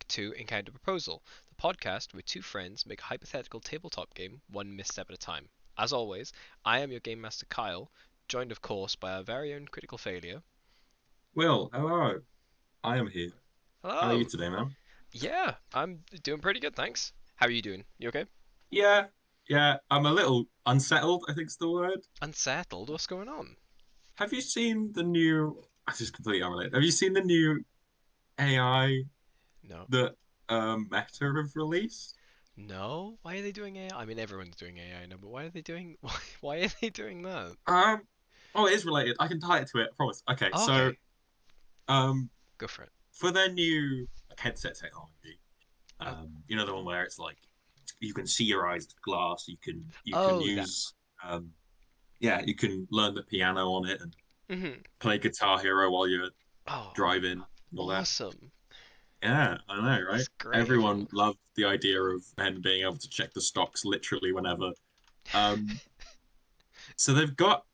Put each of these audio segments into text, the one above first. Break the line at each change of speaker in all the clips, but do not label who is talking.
to Encounter Proposal, the podcast where two friends make a hypothetical tabletop game one misstep at a time. As always, I am your game master Kyle, joined of course by our very own critical failure.
Will, hello. I am here. How are you
Hello.
today, man?
Yeah, I'm doing pretty good, thanks. How are you doing? You okay?
Yeah, yeah. I'm a little unsettled, I think's the word.
Unsettled? What's going on?
Have you seen the new? This is completely unrelated. Have you seen the new AI
No.
that Meta have released?
No? Why are they doing AI? I mean, everyone's doing AI now, but why are they doing? Why are they doing that?
Um, oh, it is related. I can tie it to it. I promise. Okay, so
Okay,
um,
go for it.
for their new headset technology,
Oh,
the one where it's like you can see your eyes with glass. You can
oh, that.
use yeah, you can learn the piano on it and
Mhm.
play Guitar Hero while you're
Oh,
driving and all that.
awesome.
Yeah, I know,
That's
right?
great.
Everyone loved the idea of men being able to check the stocks literally whenever. Um, so they've got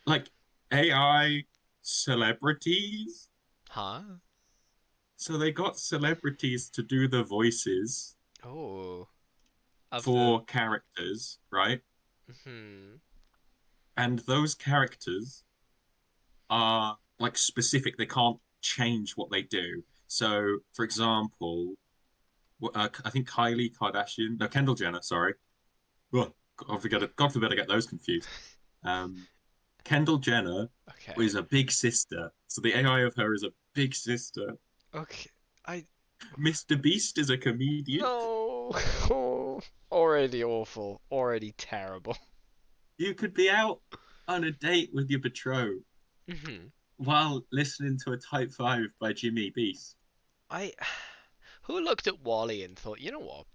like AI celebrities.
Huh?
So they got celebrities to do the voices
Oh, of the.
for characters, right?
Hmm.
And those characters are like specific. They can't change what they do. So, for example, I think Kylie Kardashian, no, Kendall Jenner, sorry. Oh, God forbid I get those confused. Um, Kendall Jenner is
Okay.
a big sister. So the AI of her is a big sister.
Okay. I.
Mr. Beast is a comedian.
No. Already awful. Already terrible.
You could be out on a date with your betrothed
Hmm.
while listening to a Type 5 by Jimmy Beast.
I. Who looked at Wally and thought, you know what?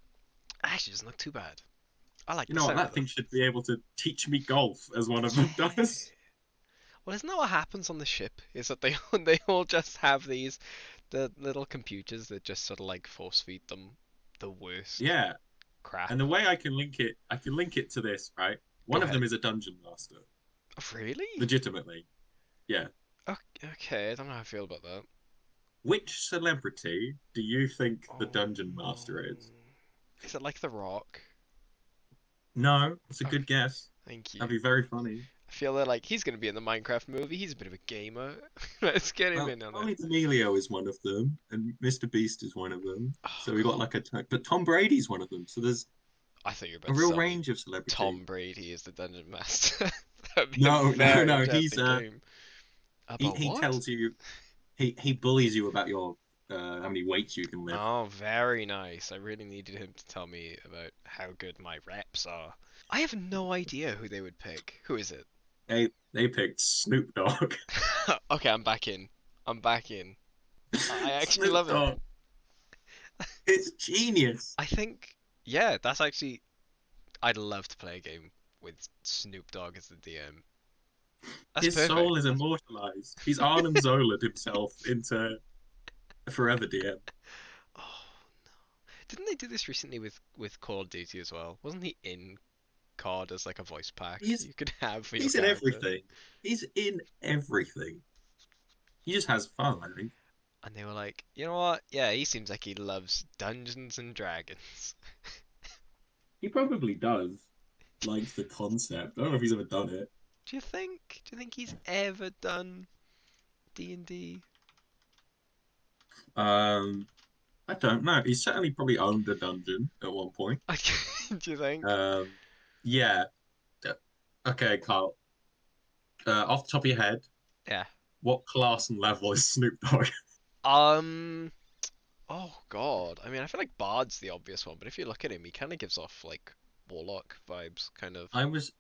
Actually, doesn't look too bad. I like
You
the
know what?
sound of
That
them.
thing should be able to teach me golf, as one of them
Yeah.
does.
Well, isn't that what happens on the ship? Is that they they all just have these the little computers that just sort of like force feed them the worst
Yeah.
crap.
And the way I can link it to this, right?
Go
One of
ahead.
them is a dungeon master,
Really?
legitimately. Yeah.
Okay, I don't know how I feel about that.
Which celebrity do you think the
Oh
dungeon
no.
master is?
Is it like The Rock?
No, it's a good
Okay,
guess.
thank
That'd
you.
be very funny.
I feel that like he's gonna be in the Minecraft movie. He's a bit of a gamer. Let's get him
Well,
in on it.
Tommy D'Amelio is one of them, and Mr. Beast is one of them.
Oh
So we got
god.
like but Tom Brady's one of them. So there's
I thought you were
a
about to
real
tell me
range of celebrity.
Tom Brady is the dungeon master. That'd be a
No, no,
very
no.
interesting game. About
He
what?
tells you he bullies you about your how many weights you can lift.
Oh, very nice. I really needed him to tell me about how good my reps are. I have no idea who they would pick. Who is it?
They picked Snoop Dogg.
Okay, I'm back in. I'm back in. I actually
Snoop
love it.
Dogg. It's genius.
I think, yeah, that's actually. I'd love to play a game with Snoop Dogg as the DM. That's
His soul
perfect.
is immortalized. He's Arnim Zola himself into Forever DM.
Oh no! Didn't they do this recently with Call of Duty as well? Wasn't he in COD as like a voice pack
He's
you could have for your
he's in
character?
everything. He's in everything. He just has fun, I think.
And they were like, you know what? Yeah, he seems like he loves Dungeons and Dragons.
He probably does like the concept. I don't know if he's ever done it.
Do you think? Do you think he's ever done D&D?
Um, I don't know. He's certainly probably owned a dungeon at one point.
Do you think?
Um, yeah. Okay, Carl. Off the top of your head,
Yeah.
what class and level is Snoop Dogg?
Um. Oh God. I mean, I feel like Bard's the obvious one, but if you look at him, he kind of gives off like Warlock vibes, kind of.
I was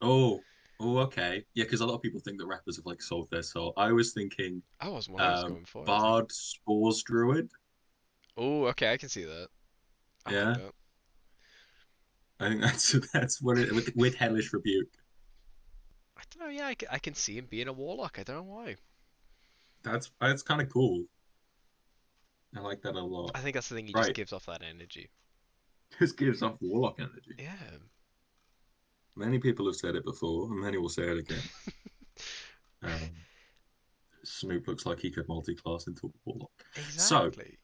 okay, yeah, because a lot of people think that rappers have like sold their soul. I was thinking,
That wasn't what I was going for. I was thinking.
Bard Spores Druid.
Oh, okay, I can see that. I like
Yeah,
that.
I think that's that's what it with Hellish Rebuke.
I don't know. Yeah, I can see him being a Warlock. I don't know why.
That's kind of cool. I like that a lot.
I think that's the thing. He just
Right,
gives off that energy.
just gives off warlock energy.
Yeah.
Many people have said it before, and many will say it again. Um, Snoop looks like he could multi-class into a warlock. So,
Exactly.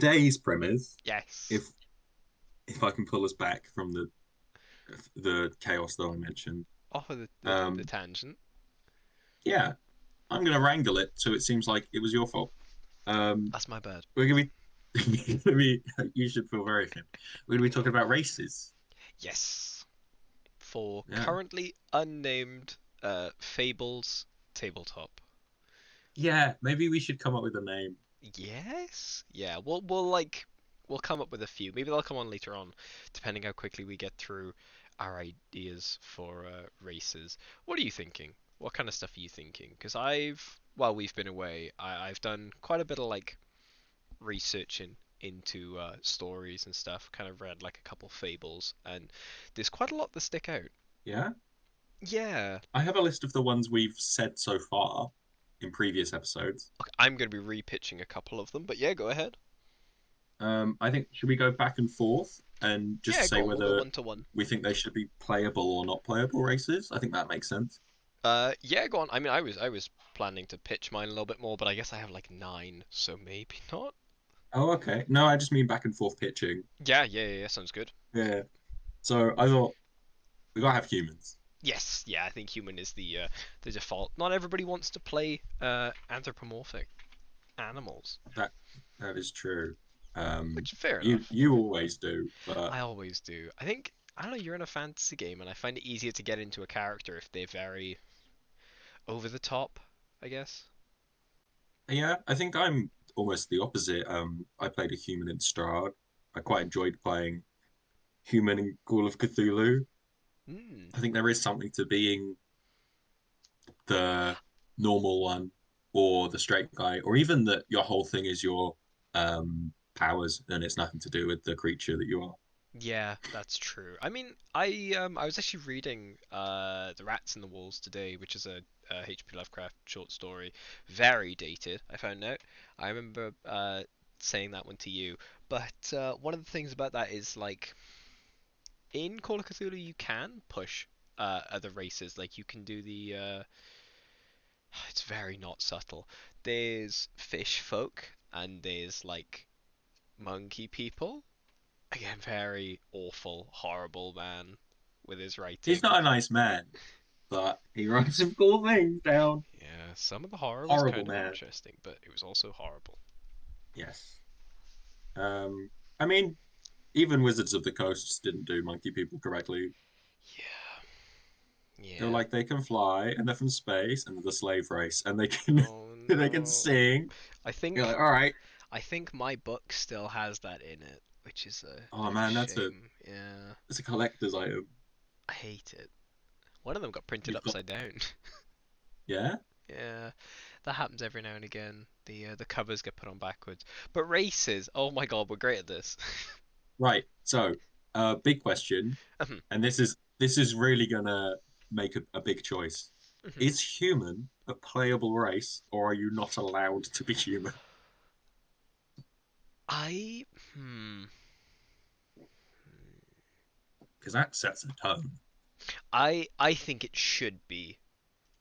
today's premise,
Yes.
if if I can pull us back from the chaos that I mentioned,
Off of the
um,
tangent.
yeah, I'm gonna wrangle it so it seems like it was your fault.
That's my bad.
We're gonna gonna be you should feel very offended. We're gonna be talking about races.
Yes. For
Yeah.
currently unnamed Fables tabletop.
Yeah, maybe we should come up with a name.
Yes. Yeah. We'll come up with a few. Maybe they'll come on later on, depending how quickly we get through our ideas for races. What are you thinking? What kind of stuff are you thinking? Because while we've been away, I've done quite a bit of like researching into stories and stuff. Kind of read like a couple fables, and there's quite a lot that stick out.
Yeah.
Yeah.
I have a list of the ones we've said so far in previous episodes.
Okay, I'm going to be repitching a couple of them, but yeah, go ahead.
I think should we go back and forth and
Yeah,
just say
go on. We'll go
whether
one to one.
we think they should be playable or not playable races? I think that makes sense.
Yeah, go on. I mean, I was planning to pitch mine a little bit more, but I guess I have like nine, so maybe not.
Oh, okay. No, I just mean back and forth pitching.
Yeah, yeah, yeah, yeah, sounds good.
Yeah. So I thought we gotta have humans.
Yes, yeah, I think human is the default. Not everybody wants to play anthropomorphic animals,
That that is true. Um,
which fair
you
enough.
you always do, but
I always do. I don't know. You're in a fantasy game, and I find it easier to get into a character if they're very over the top. I guess.
yeah, I think I'm almost the opposite. I played a human in Strahd. I quite enjoyed playing human in Call of Cthulhu.
Hmm.
I think there is something to being the normal one or the straight guy, or even that your whole thing is your powers and it's nothing to do with the creature that you are.
Yeah, that's true. I mean, I was actually reading The Rats and the Wolves today, which is a H.P. Lovecraft short story. Very dated, I found out. I remember saying that one to you. But one of the things about that is like in Call of Cthulhu you can push other races. Like you can do the it's very not subtle. There's fish folk and there's like monkey people. Again, very awful, horrible man with his
He's
writing.
not a nice man, but he writes some cool things down.
Yeah, some of the horror was
Horrible
kind of
man.
interesting, but it was also horrible.
Yes. I mean, even Wizards of the Coast didn't do monkey people correctly.
Yeah,
They're
yeah.
like they can fly and they're from space and they're the slave race and they can
Oh
they can
no.
sing.
I
You're
think
like, all right,
I think my book still has that in it, which is a
oh
bit of a
man,
shame. Yeah,
that's a collector's item.
I hate it. One of them got printed
You've got
upside down.
yeah,
Yeah, that happens every now and again. The covers get put on backwards. But races, oh my god, we're great at this.
right. So, big question, and this is really gonna make a big choice. Is human a playable race, or are you not allowed to be human?
I hmm.
Because that sets a tone.
I think it should be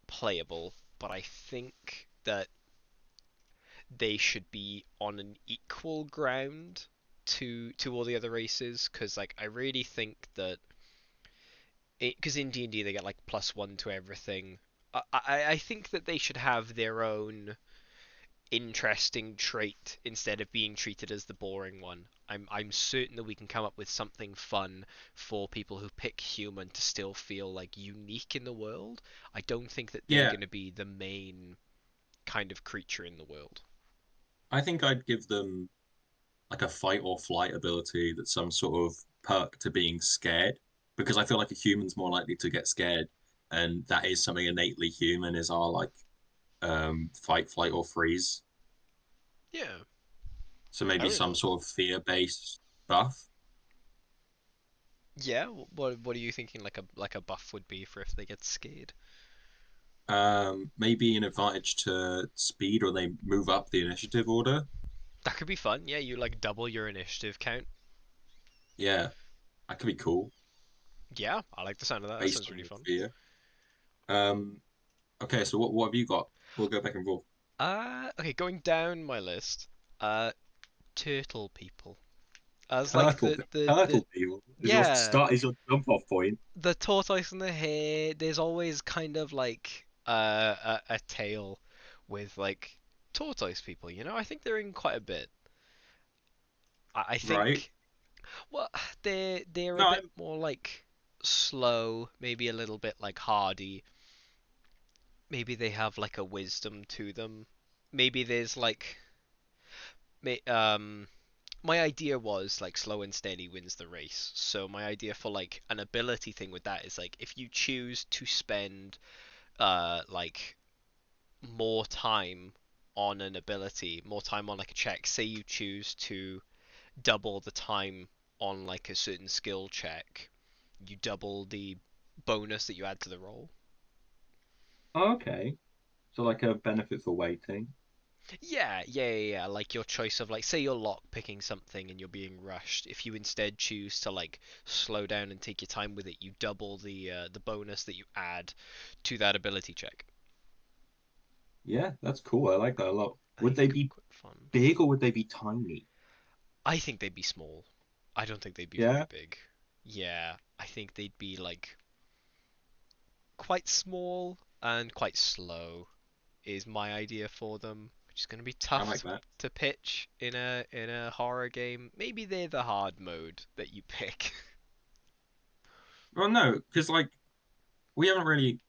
playable, but I think that they should be on an equal ground to all the other races because like I really think that because in D&D they get like +1 to everything. I think that they should have their own interesting trait instead of being treated as the boring one. I'm certain that we can come up with something fun for people who pick human to still feel like unique in the world. I don't think that they're
Yeah,
going to be the main kind of creature in the world.
I think I'd give them like a fight or flight ability that's some sort of perk to being scared because I feel like a human's more likely to get scared, and that is something innately human is our like fight, flight, or freeze.
Yeah,
So
I
maybe
really
some
like that.
sort of fear-based buff.
Yeah, what are you thinking like a buff would be for if they get scared?
Maybe an advantage to speed, or they move up the initiative order.
That could be fun. Yeah, you like double your initiative count.
Yeah, that could be cool
Yeah, I like the sound of that. That
based
sounds
on
really
the
fun.
fear. Um, okay, so what have you got? We'll go back and forth.
Okay, going down my list. Uh, turtle people as like
Turtle,
the
turtle people
yeah,
is your jump off point.
the tortoise and the hare. There's always kind of like a tail with like tortoise people. You know, I think they're in quite a bit. I
Right?
think well they're a
No,
bit more like slow, maybe a little bit like hardy. Maybe they have like a wisdom to them. Maybe there's like my idea was like slow and steady wins the race. So my idea for like an ability thing with that is like if you choose to spend like more time on an ability, more time on like a check, say you choose to double the time on like a certain skill check, you double the bonus that you add to the roll.
okay. So like a benefit for waiting.
Yeah. Like your choice of like, say you're lock picking something and you're being rushed. If you instead choose to like slow down and take your time with it, you double the bonus that you add to that ability check.
Yeah, that's cool. I like that a lot.
I
Would
think it
they
could be
be
quite fun.
big or would they be tiny?
I think they'd be small. I don't think they'd be very
Yeah,
big. Yeah, I think they'd be like quite small and quite slow is my idea for them, which is going to be
I
tough
like that.
to pitch in a horror game. Maybe they're the hard mode that you pick.
Well, no, because like we haven't really.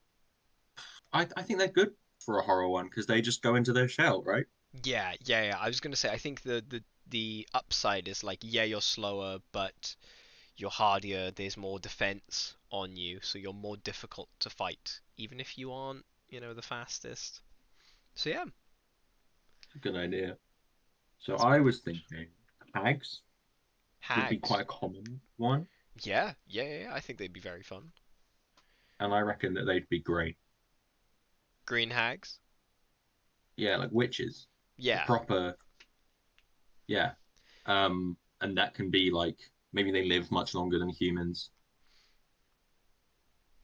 I think they're good for a horror one because they just go into their shell, right?
Yeah. I was going to say I think the upside is like yeah, you're slower, but you're hardier. There's more defense on you, so you're more difficult to fight, even if you aren't, the fastest. So yeah,
It's a good idea. So
that's
I
pretty
was
much
thinking hags would be quite
hags.
a common one,
I think they'd be very fun.
and I reckon that they'd be great.
Green hags.
Yeah, like witches, a
Yeah,
proper yeah. And that can be like maybe they live much longer than humans.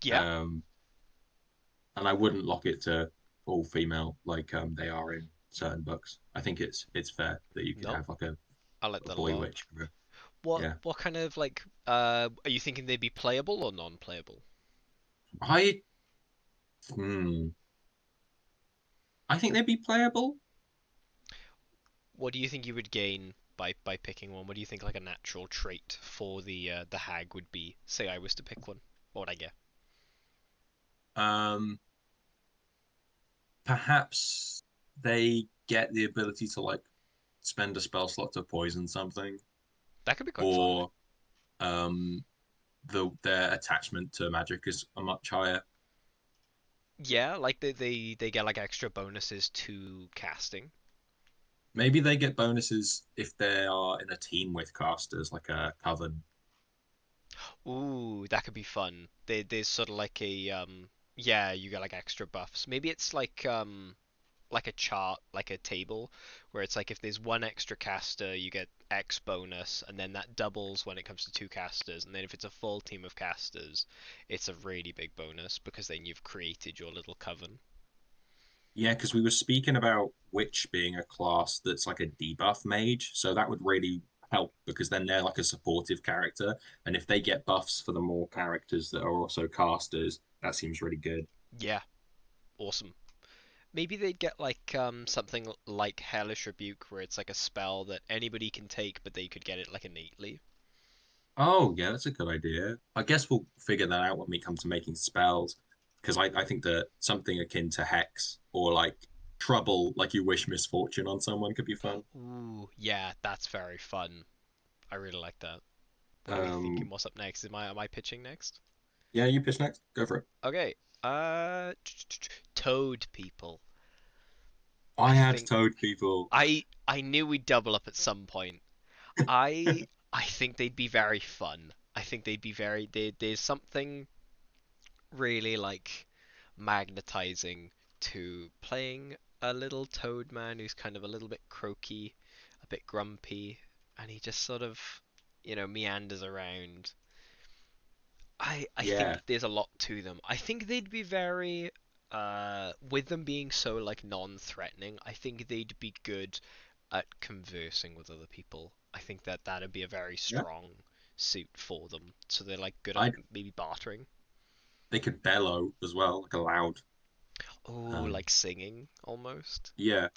yeah.
Um, and I wouldn't lock it to all female like they are in certain books. I think it's fair that you could
No,
have like
I let
a
that
boy
alone.
witch.
What
Yeah,
what kind of like are you thinking they'd be playable or non-playable?
I hmm, I think they'd be playable.
What do you think you would gain by picking one? What do you think like a natural trait for the hag would be? Say I was to pick one. What would I get?
Um, Perhaps they get the ability to like spend a spell slot to poison something,
That could be quite fun.
or um, their attachment to magic is a much higher.
Yeah, like they get like extra bonuses to casting.
Maybe they get bonuses if they are in a team with casters, like a coven.
Ooh, that could be fun. There's sort of like a yeah, you get like extra buffs. Maybe it's like a chart, like a table, where it's like if there's one extra caster, you get X bonus, and then that doubles when it comes to two casters, and then if it's a full team of casters, it's a really big bonus because then you've created your little coven.
Yeah, because we were speaking about witch being a class that's like a debuff mage, so that would really help because then they're like a supportive character, and if they get buffs for the more characters that are also casters, that seems really good.
Yeah, awesome. Maybe they'd get like something like Hellish Rebuke, where it's like a spell that anybody can take, but they could get it like innately.
Oh, yeah, that's a good idea. I guess we'll figure that out when we come to making spells, because I think that something akin to Hex or like Trouble, like you wish misfortune on someone, could be fun.
Ooh, yeah, that's very fun. I really like that. What are we thinking?
Um,
What's up next? Am I pitching next?
yeah, you pitch next. Go for it.
Okay. Toad people. I
I had
think
Toad people.
I knew we'd double up at some point. I think they'd be very fun. I think they'd be there's something really like magnetizing to playing a little toad man who's kind of a little bit croaky, a bit grumpy, and he just sort of, meanders around. I
Yeah,
think there's a lot to them. I think they'd be with them being so like non-threatening, I think they'd be good at conversing with other people. I think that that'd be a very
Yeah.
strong suit for them. So they're like good at
I
maybe bartering.
They could bellow as well, like a loud.
Oh,
Um,
like singing almost.
yeah,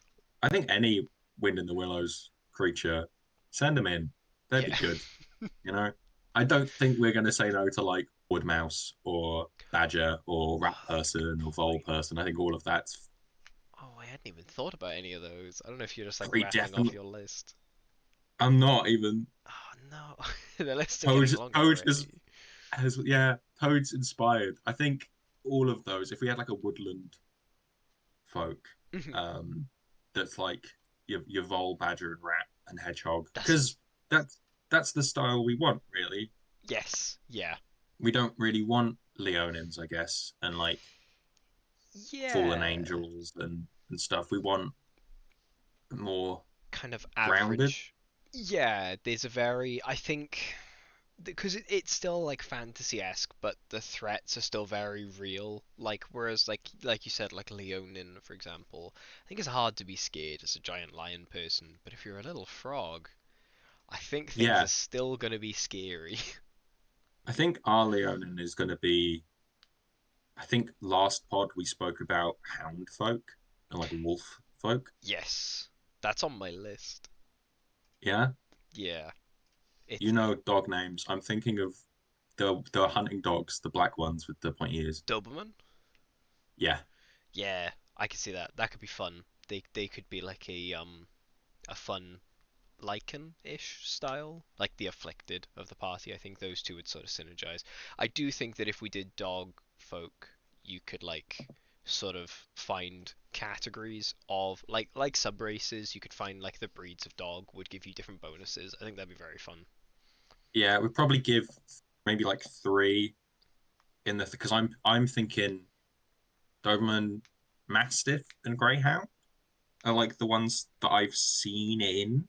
I think any Wind in the Willows creature, send them in. They'd be
Yeah.
good. You know, I don't think we're going to say no to like wood mouse or badger or rat
Oh,
person or vole
wait.
person. I think all of that's
Oh, I hadn't even thought about any of those. I don't know if you're just like
pretty
rattling off
definite.
your list.
I'm not even.
Oh no, the lists are getting
Toads.
longer
Toads is
already.
has yeah. Toads inspired. I think all of those. If we had like a woodland folk,
Mhm.
um, that's like your vole, badger, and rat and hedgehog,
That's
because that's the style we want, really.
yes, yeah,
We don't really want Leonins, I guess, and like fallen
yeah.
angels and stuff. We want more
Kind of
grounded.
average. Yeah, there's a very I think because it's still like fantasy-esque, but the threats are still very real. Like whereas like you said, like Leonin, for example, I think it's hard to be scared as a giant lion person, but if you're a little frog, I think things are
Yeah,
still gonna be scary.
I think our Leonin is going to be. I think last pod we spoke about hound folk and like wolf folk.
Yes, that's on my list.
Yeah,
Yeah,
you
it's
know dog names. I'm thinking of the hunting dogs, the black ones with the pointy ears.
Doberman.
Yeah,
Yeah, I could see that. That could be fun. They could be like a fun Lycan-ish style, like the afflicted of the party. I think those two would sort of synergize. I do think that if we did dog folk, you could like sort of find categories of like sub races. You could find like the breeds of dog would give you different bonuses. I think that'd be very fun.
yeah. We'd probably give maybe like three in the because I'm thinking Doberman, Mastiff, and Greyhound are like the ones that I've seen in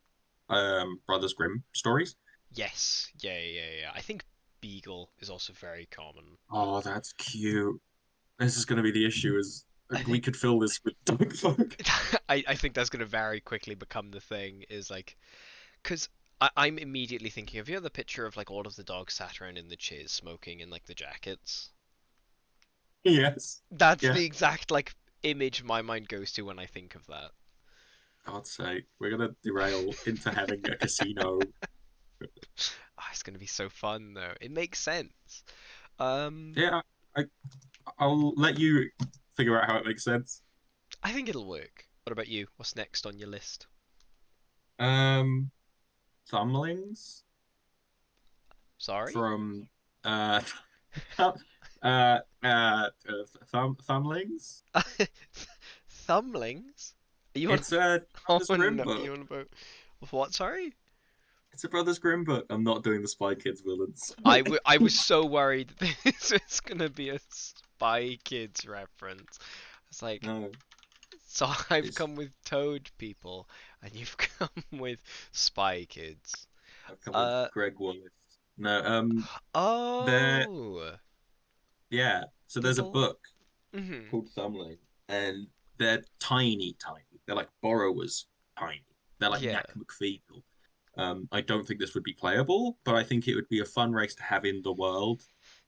Brothers Grimm stories.
Yes, yeah, yeah, yeah. I think Beagle is also very common.
Oh, that's cute. This is going to be the issue is
I
we
think
could fill this with dog folk.
I think that's gonna very quickly become the thing. Is like because I'm immediately thinking of you know the picture of like all of the dogs sat around in the chairs smoking in like the jackets.
Yes.
That's
Yeah.
the exact like image my mind goes to when I think of that.
God's sake. We're going to derail into having a casino.
Oh, it's gonna be so fun though. It makes sense. Um,
Yeah. I, I'll let you figure out how it makes sense.
I think it'll work. What about you? What's next on your list?
Um, Thumblings
Sorry?
from uh, uh, uh, Thumblings.
Thumblings? Are you on?
It's a
Oh
Brothers Grimm
no, you
book.
on about what? Sorry?
It's a Brothers Grimm book. I'm not doing the Spy Kids villains.
I was so worried that this was gonna be a Spy Kids reference. It's like,
No,
so I've
it's
come with Toad people, and you've come with Spy Kids.
I've come with
Uh,
Greg Wallace. No, there,
oh,
yeah. So there's a
little.
book
Mhm.
called Thumbling, and they're tiny, tiny. They're like borrowers tiny. They're like
Yeah,
Knack McFeeble. I don't think this would be playable, but I think it would be a fun race to have in the world.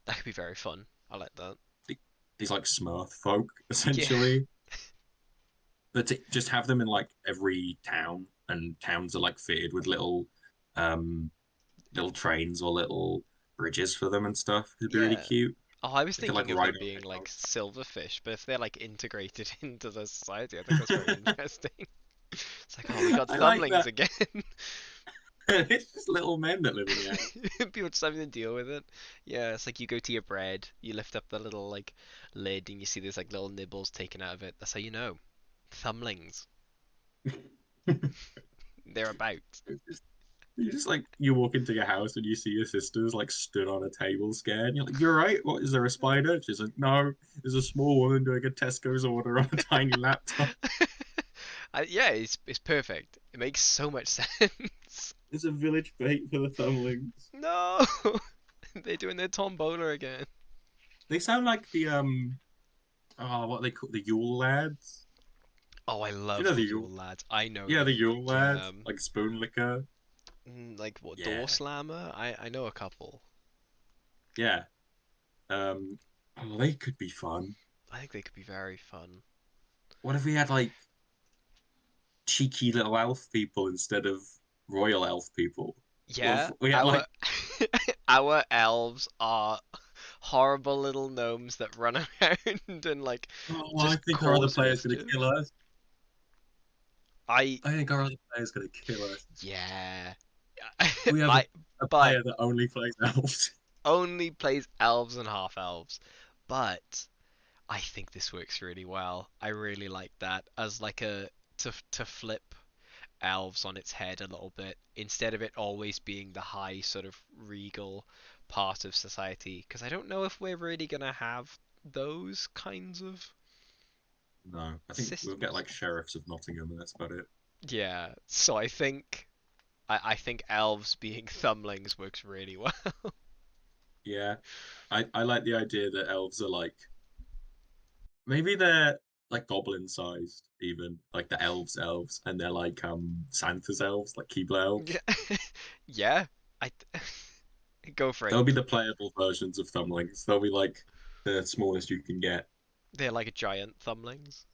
that could be very fun. I like that.
These like Smurf folk,
Yeah,
essentially. But to just have them in like every town, and towns are like fitted with um, little trains or little bridges for them and stuff. It'd be really
yeah.
cute.
Oh, I was
They could like
thinking of
ride
them
on
being like
hedgehogs.
silverfish, but if they're like integrated into the society, I think that's very interesting. It's like, oh, we got
I like
thumblings
that.
again.
It's just little men that live in the house.
People just having to deal with it. Yeah, it's like you go to your bread, you lift up the little like lid, and you see there's like little nibbles taken out of it. That's how you know. Thumblings. They're about.
You just like you walk into your house and you see your sisters like stood on a table scared. And you're like, "You're right. What is there a spider?" She's like, "No, there's a small woman doing a Tesco's order on a tiny laptop.
Yeah, it's perfect. It makes so much sense.
There's a village bait for the Thumblings."
No, they're doing their tombola again.
They sound like the what they call the Yule lads.
Oh, I
Do you
love
know
the
the
Yule
Yule?
Lads. I know
Yeah, the Yule lads,
Jam.
like Spoon Liquor.
Like what, Door
Yeah,
Slammer? I know a couple.
yeah. Um, oh, they could be fun.
I think they could be very fun.
What if we had like cheeky little elf people instead of royal elf people? What if
Yeah,
we had
our
like,
our elves are horrible little gnomes that run around and like
oh, I
just
think our other
cause
player's gonna
mischief.
kill us.
I
I think our other player's gonna kill us.
Yeah.
We have
I
a
but
player that only plays elves.
only plays elves and half elves. But I think this works really well. I really like that as like a to flip elves on its head a little bit instead of it always being the high sort of regal part of society because I don't know if we're really gonna have those kinds of
No, I think we'll get
systems.
like sheriffs of Nottingham, and that's about it.
Yeah, so I think elves being thumblings works really well.
Yeah, I like the idea that elves are like maybe they're like goblin sized, even like the elves, and they're like Santa's elves, like Keebler elves.
Yeah, yeah. I go for it.
They'll be the playable versions of Thumblings. They'll be like the smallest you can get.
They're like giant thumblings.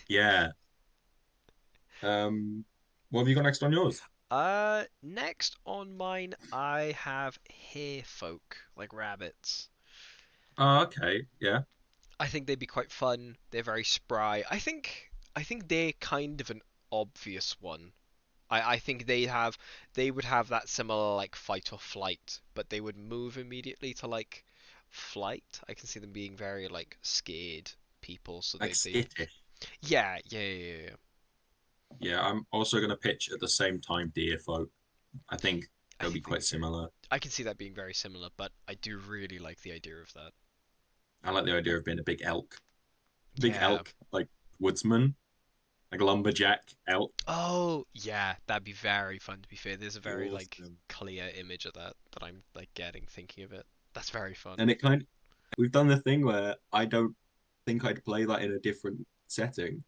Yeah. What have you got next on yours?
Next on mine, I have hare folk, like rabbits.
Oh, okay. Yeah.
I think they'd be quite fun. They're very spry. I think they're kind of an obvious one. I think they would have that similar like fight or flight, but they would move immediately to like flight. I can see them being very like scared people, so
Like
they
skittish.
yeah.
Yeah, I'm also gonna pitch at the same time Deer Folk. I think
I
they'll be
think they'd be
quite
very.
similar.
I can see that being very similar, but I do really like the idea of that.
I like the idea of being a big
Yeah.
elk, like woodsman, like lumberjack elk.
Oh, yeah, that'd be very fun to be fair. There's a
Be
very like
awesome.
clear image of that I'm like getting thinking of it. That's very fun.
And it kind of, we've done the thing where I don't think I'd play that in a different setting.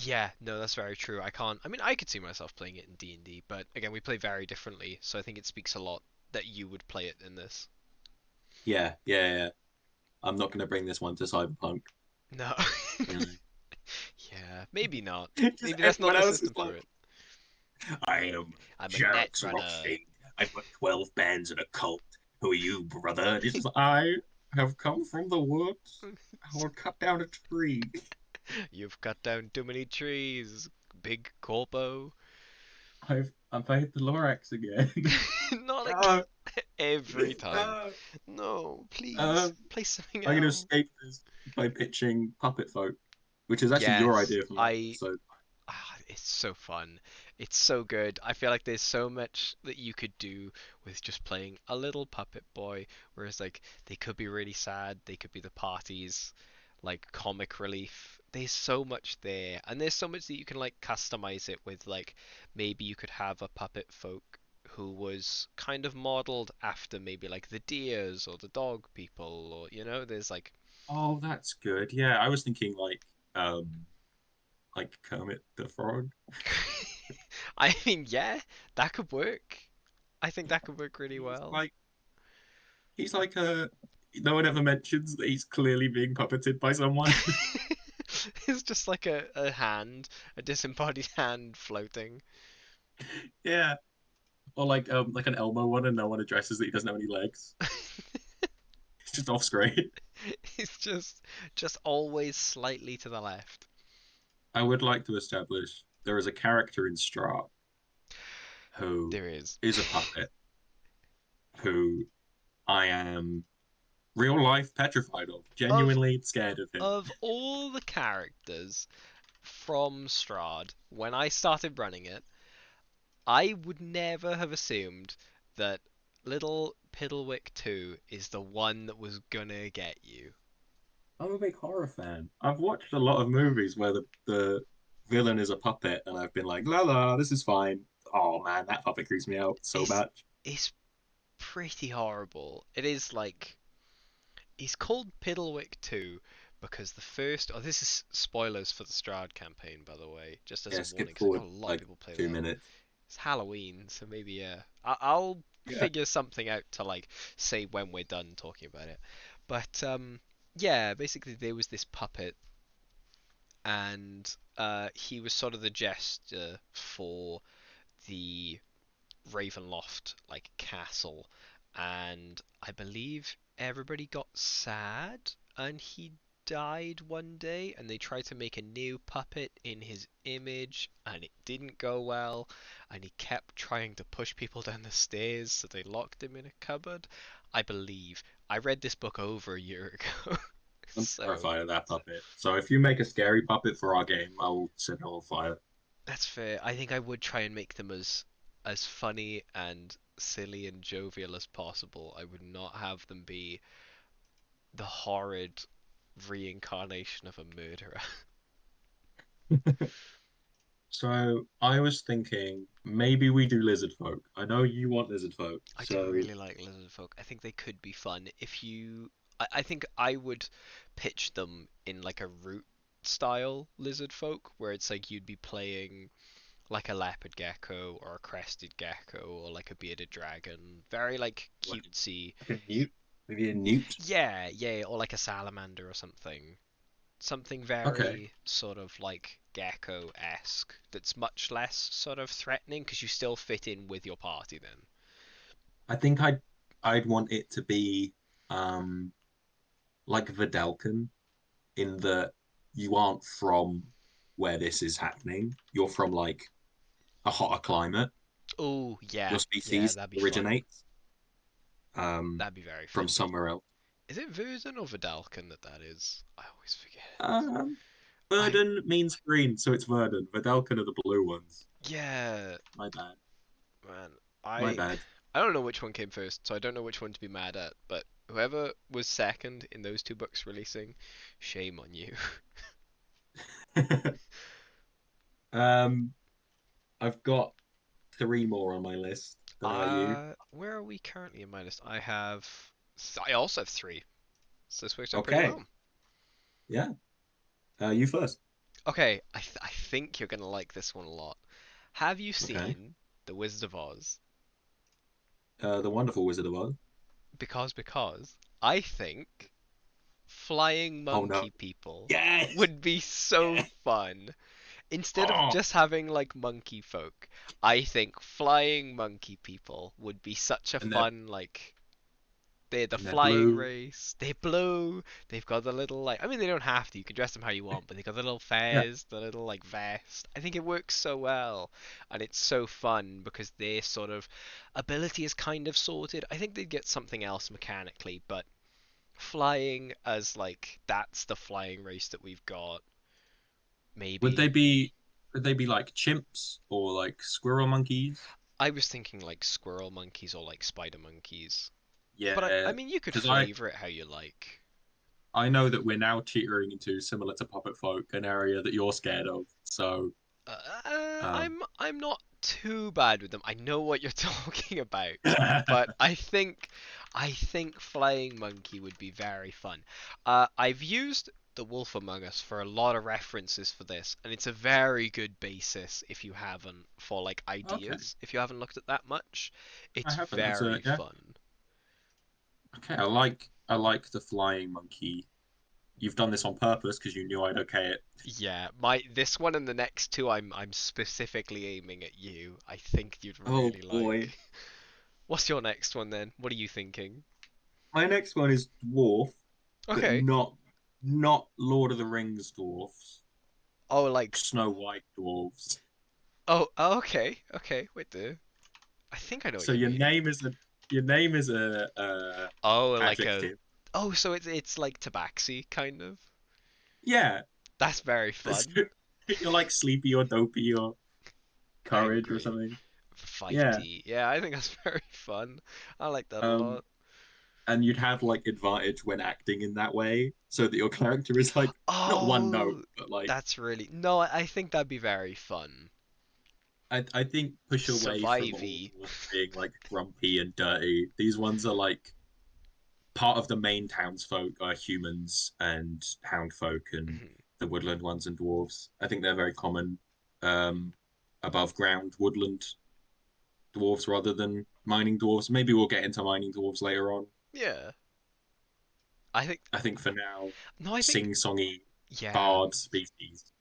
Yeah, no, that's very true. I can't. I mean, I could see myself playing it in D&D, but again, we play very differently, so I think it speaks a lot that you would play it in this.
Yeah. I'm not going to bring this one to Cyberpunk.
No.
Mm.
Yeah, maybe not.
Just
Maybe that's not
everyone
the
else is
system for
like,
it.
I am
I'm a net
Jerax
runner.
Rockfiend. I've got 12 bands in a cult. Who are you, brother? And he's just like, I have come from the woods. I will cut down a tree.
You've cut down too many trees, big corpo.
I've played the Lorax again.
Not like
No,
every time.
no.
No, please
Um,
play something
I'm going to
else.
escape this by pitching Puppet Folk, which is actually your
Yes,
idea from last episode.
it's so fun. It's so good. I feel like there's so much that you could do with just playing a little puppet boy. Whereas, like, they could be really sad. They could be the party's, like, comic relief. There's so much there. And there's so much that you can, like, customize it with. Like, maybe you could have a puppet folk who was kind of modeled after maybe, like, the deers or the dog people. Or, there's, like,
Oh, that's good. Yeah, I was thinking like Kermit the Frog.
I mean, yeah, that could work. I think that could work really
He's
well.
like he's like a no one ever mentions that he's clearly being puppeted by someone.
It's just like a hand, a disembodied hand floating.
Yeah. Or like an Elmo one and no one addresses that he doesn't have any legs. It's just off screen.
It's just always slightly to the left.
I would like to establish there is a character in Strat who
There is.
is a puppet who I am real life petrified of,
Of
genuinely scared of him.
of all the characters from Strahd, when I started running it, I would never have assumed that little Piddlewick 2 is the one that was gonna get you.
I'm a big horror fan. I've watched a lot of movies where the villain is a puppet, and I've been like, la la, this is fine. Oh man, that puppet creeps me out so
It's
much.
it's pretty horrible. It is like he's called Piddlewick 2, because the first, oh, this is spoilers for the Strahd campaign, by the way, just as
Yeah,
a
skip
warning, because I know
forward
a lot of
like
people play
two
that.
minutes.
It's Halloween, so maybe yeah, I'll
Yeah.
figure something out to like say when we're done talking about it. But yeah, basically there was this puppet, and he was sort of the jester for the Ravenloft like castle, and I believe everybody got sad and he died one day, and they tried to make a new puppet in his image and it didn't go well, and he kept trying to push people down the stairs, so they locked him in a cupboard. I believe I read this book over a year ago.
I'm
So
terrified of that puppet. So if you make a scary puppet for our game, I will set it on fire.
that's fair. I think I would try and make them as funny and silly and jovial as possible. I would not have them be the horrid reincarnation of a murderer.
So I was thinking maybe we do lizard folk. I know you want lizard folk,
I do
so
really like lizard folk. I think they could be fun if you. I think I would pitch them in like a root style lizard folk, where it's like you'd be playing like a leopard gecko or a crested gecko or like a bearded dragon. Very like
like
cutesy.
like a newt, maybe a newt.
Yeah, yeah, or like a salamander or something. Something
Okay.
very sort of like gecko-esque that's much less sort of threatening because you still fit in with your party then.
I think I'd want it to be um like Vidalcan in that you aren't from where this is happening. You're from like a hotter climate.
Oh,
Your
yeah, yeah,
species
that'd be fun.
originates
That'd be very
from
fun.
somewhere else.
Is it Verden or Vidalcan that is? I always forget it.
Um,
I
Verdant means green, so it's Verdant. Vidalcan are the blue ones.
yeah,
My bad.
man.
My
I
bad.
I don't know which one came first, so I don't know which one to be mad at, but whoever was second in those two books releasing, shame on you.
um, I've got three more on my list. Don't know about you.
Where are we currently in my list? I also have three, so this works out pretty
Okay.
well.
Yeah. You first.
Okay, I think you're gonna like this one a lot. Have you
Okay.
seen The Wizard of Oz?
The Wonderful Wizard of Oz.
Because I think flying
Oh no.
monkey people
Yes.
would be so
Yeah.
fun. Instead of
Oh.
just having like monkey folk, I think flying monkey people would be such a
And they're
fun like they're the
and they're
flying
blue.
race. They blow. They've got the little like. I mean, they don't have to. You can dress them how you want, but they got the little
Yeah.
fez, the little like vest. I think it works so well, and it's so fun because their sort of ability is kind of sorted. I think they'd get something else mechanically, but flying as like that's the flying race that we've got.
Would they
Maybe
be would they be like chimps or like squirrel monkeys?
I was thinking like squirrel monkeys or like spider monkeys, but I
Yeah.
mean you could
Because I
flavor it how you like.
I know that we're now teetering into similar to Puppet Folk, an area that you're scared of. So um
I'm not too bad with them. I know what you're talking about, but I think flying monkey would be very fun. I've used The Wolf Among Us for a lot of references for this, and it's a very good basis if you haven't for like
okay.
ideas. If you haven't looked at that much,
I
it's
haven't. That's a
very
yeah.
fun.
Okay, I like the flying monkey. You've done this on purpose because you knew I'd okay it.
Yeah, my this one and the next two I'm specifically aiming at you. I think you'd
Oh
really
boy.
like. What's your next one then? What are you thinking?
My next one is dwarf, but
Okay.
not Lord of the Rings dwarfs.
Oh, like
Snow White dwarves.
oh, okay, okay. Wait there. I think I know what
So
you mean.
your name is a
Oh, like a.
adjective.
Oh, so it's like Tabaxi kind of.
Yeah.
That's very fun.
You're like sleepy or dopey or courage or
Angry,
something. Yeah.
fighty. Yeah, I think that's very fun. I like that a
Um
lot.
and you'd have like advantage when acting in that way, so that your character is like not one note,
Oh,
but like
that's really no. I think that'd be very fun.
I think push away from all
Survivey.
dwarves being like grumpy and dirty. These ones are like part of the main townsfolk are humans and houndfolk and
Mhm.
the woodland ones and dwarves. I think they're very common um, above ground woodland dwarves rather than mining dwarves. Maybe we'll get into mining dwarves later on.
Yeah. I think
I think for now,
no, I think
sing-songy
yeah.
bard species.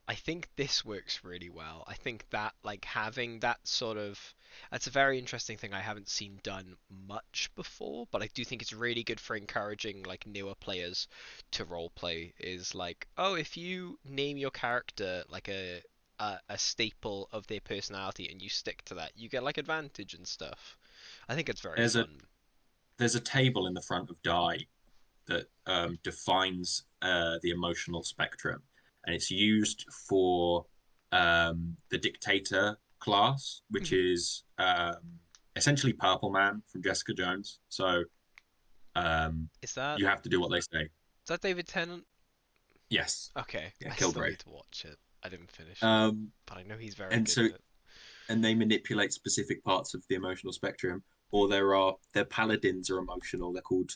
I think this works really well. I think that like having that sort of that's a very interesting thing I haven't seen done much before, but I do think it's really good for encouraging like newer players to roleplay is like, oh, if you name your character like a staple of their personality and you stick to that, you get like advantage and stuff. I think it's very
There's a
fun.
there's a table in the front of Die that defines the emotional spectrum, and it's used for the dictator class, which
Mhm.
is essentially Purple Man from Jessica Jones. So um,
Is that
you have to do what they say.
is that David Tennant?
Yes,
Okay,
yeah,
I still
Kilgrave.
need to watch it. I didn't finish it,
Um,
but I know he's very
and
good
so
in it.
and they manipulate specific parts of the emotional spectrum. Or their paladins are emotional. They're called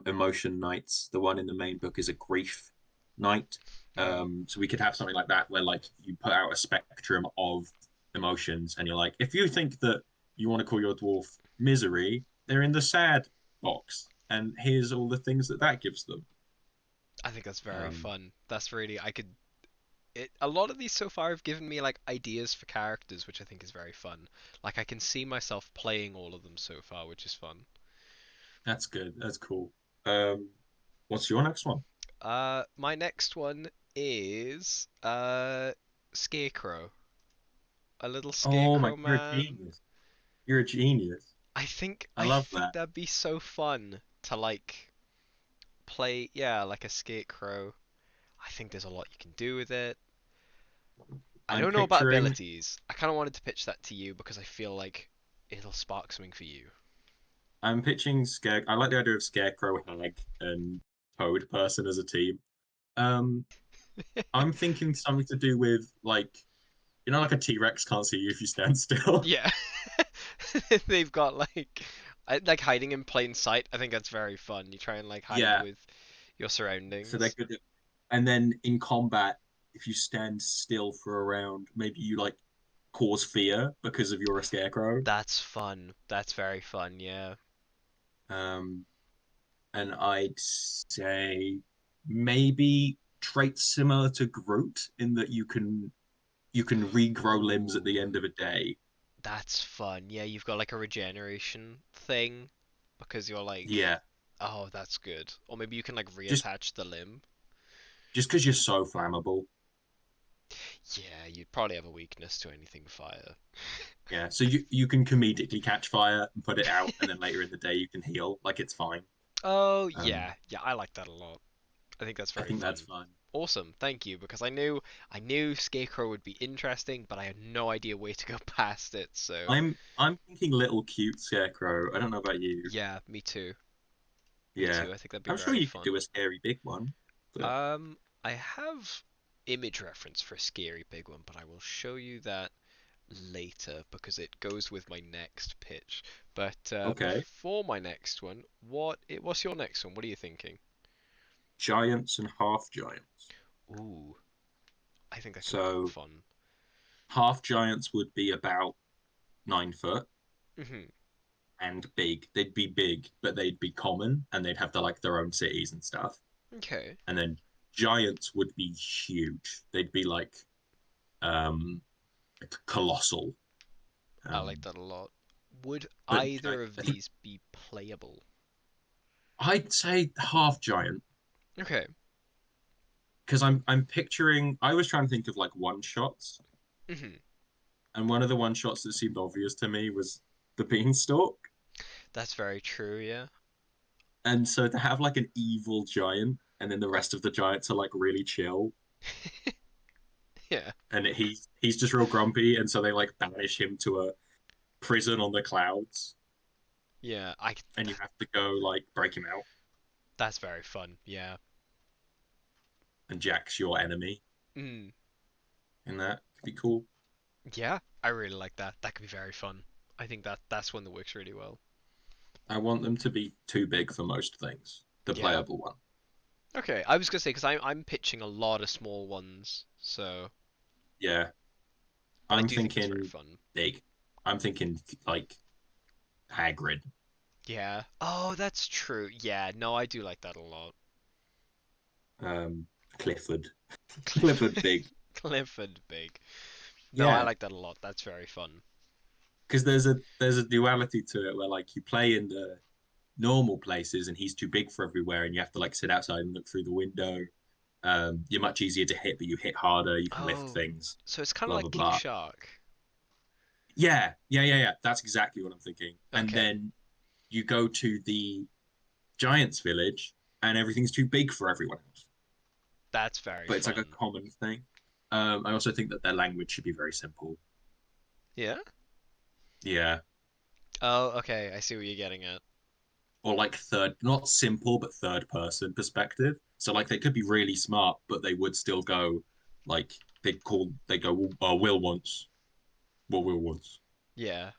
emotion knights. The one in the main book is a grief knight.
Mm.
So we could have something like that where like you put out a spectrum of emotions, and you're like, if you think that you want to call your dwarf misery, they're in the sad box, and here's all the things that that gives them.
I think that's very
Um,
fun. That's really I could it a lot of these so far have given me like ideas for characters, which I think is very fun. Like I can see myself playing all of them so far, which is fun.
that's good. That's cool. Um, what's your next one?
My next one is Scarecrow. A little
Oh my,
Scarecrow
you're a
man.
genius. You're a genius. I
I
love
think
that.
that'd be so fun to like play, yeah, like a Scarecrow. I think there's a lot you can do with it. I
I'm
don't know about
picturing
abilities. I kind of wanted to pitch that to you because I feel like it'll spark something for you.
I'm pitching Scare. I like the idea of Scarecrow, Hag, and Toad person as a team. Um, I'm thinking something to do with like like a T-Rex can't see you if you stand still.
Yeah. They've got like like hiding in plain sight. I think that's very fun. You try and like hide
Yeah,
with your
so they're
surroundings.
good. And then in combat, if you stand still for a round, maybe you like cause fear because of you're a Scarecrow.
That's fun. That's very fun, yeah.
Um, and I'd say maybe traits similar to Groot in that you can regrow limbs at the
Ooh,
end of a day.
that's fun. Yeah, you've got like a regeneration thing because you're like,
Yeah,
oh, that's good. Or maybe you can like
just
reattach the limb.
just because you're so flammable.
Yeah, you'd probably have a weakness to anything fire.
Yeah, so you can comedically catch fire and put it out, and then later in the day you can heal. Like it's fine.
Oh,
Um,
yeah. Yeah, I like that a lot. I think that's
I
very
think that's
fun.
fun.
Awesome, thank you, because I knew Scarecrow would be interesting, but I had no idea where to go past it, so
I'm thinking little cute scarecrow. I don't know about you.
yeah, me too. Me
Yeah,
too. I think that'd be
I'm sure
very
you could do
fun.
a scary big one. But
I have image reference for a scary big one, but I will show you that later because it goes with my next pitch. But
okay,
before my next one, what's your next one? What are you thinking?
giants and half giants.
Ooh, I think that could be quite
So
fun.
half giants would be about 9 foot
Hmm.
and big. They'd be big, but they'd be common, and they'd have their own cities and stuff.
Okay,
And then giants would be huge. They'd be um like colossal.
I like
Um,
that a lot. Would
but
either of
I think
these be playable?
I'd say half giant
Okay.
because I'm picturing. I was trying to think of like one shots,
Hmm.
and one of the one shots that seemed obvious to me was the beanstalk.
That's very true, yeah.
And so to have like an evil giant, and then the rest of the giants are like really chill,
Yeah.
and he's just real grumpy, and so they like banish him to a prison on the clouds,
Yeah,
and you have to go like break him out,
that's very fun. Yeah.
and Jack's your enemy,
Mm.
and that could be cool.
Yeah, I really like that. That could be very fun. I think that's one that works really well.
I want them to be too big for most things. The
Yeah.
playable one.
Okay, I was gonna say because I'm pitching a lot of small ones, so
Yeah.
but I
I'm
do think that's very
thinking
fun.
big. I'm thinking like Hagrid.
Yeah. Oh, that's true. Yeah. No, I do like that a lot.
Um, Clifford. Clifford
Clifford,
big.
Clifford big. No, I
Yeah.
like that a lot. That's very fun.
Because there's a duality to it where like you play in the normal places and he's too big for everywhere and you have to like sit outside and look through the window. You're much easier to hit, but you hit harder, you can lift
Oh,
things,
so it's kind of
blah blah
like King
blah.
Shark.
Yeah. That's exactly what I'm thinking. And
Okay,
then you go to the Giants village and everything's too big for everyone else.
that's very
But it's like a
fun.
common thing. I also think that their language should be very simple.
Yeah.
Yeah.
Oh, okay. I see what you're getting at.
Or like third, not simple, but third person perspective. So like they could be really smart, but they would still go like they go Will once, well Will once,
Yeah,